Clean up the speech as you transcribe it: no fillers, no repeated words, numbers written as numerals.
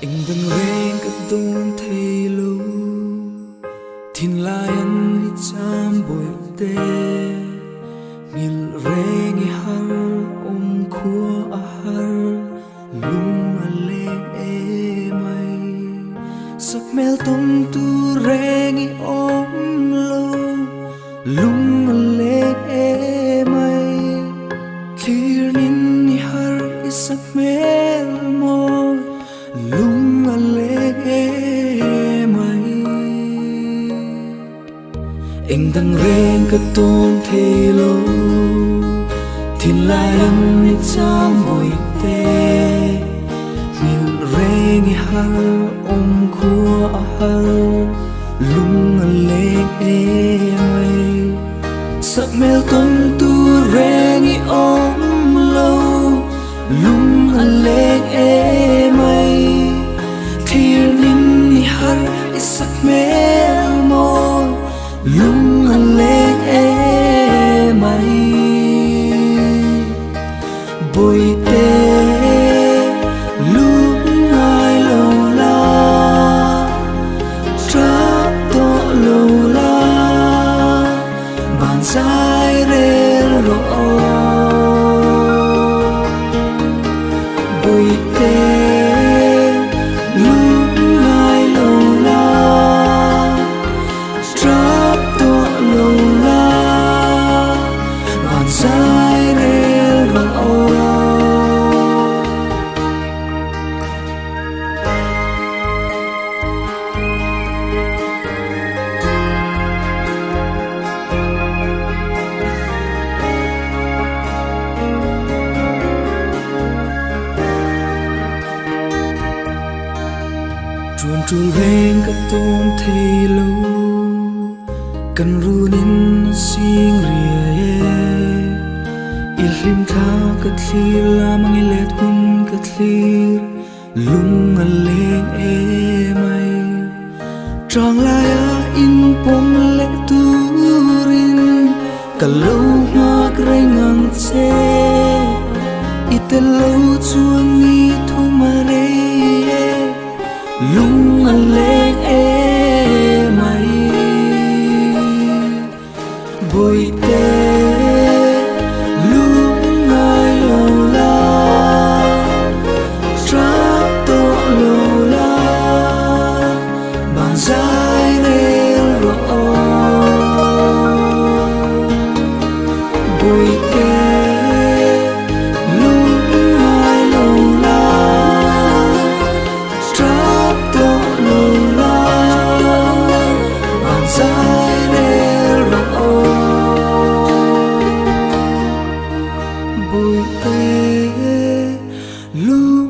anh đang reng cả tôn thầy lâu thiên lai anh đi chăm bồi tê ngil reng i har khua har lung ale e mai sắc mel tom tu reng i lâu lung ale e mai clear nin ni har i sắc mel mo lung ale e mai anh đang reng cả tôn thầy lâu thiên lai anh đi chăm bồi tê ngil reng i har khua har lung ale e mai sắc mel tom tu reng i lâu lung ale e mai clear nin ni har i sắc mel mo lung ale e mai bồi tê lúc ai lâu la trap to lâu la bàn dài rel ro bồi tê lúc ai lâu la trap to lâu la bàn dài rel ro chuồn chuồn reng cả tôn thầy lâu cần ru nín xing rìa ilim tha cả thlir la mang ilet hun cả thlir lung aleng e mai trăng lai a in pom le turin cả lâu hoa gray ngang che ite lâu chuan ni thu mare lung ale e mai bồi tê lung ai lâu la trap to lâu la bàn dài rel ro bồi tê lung ai lâu la trap to lâu la bàn dài rel ro bồi tê lúc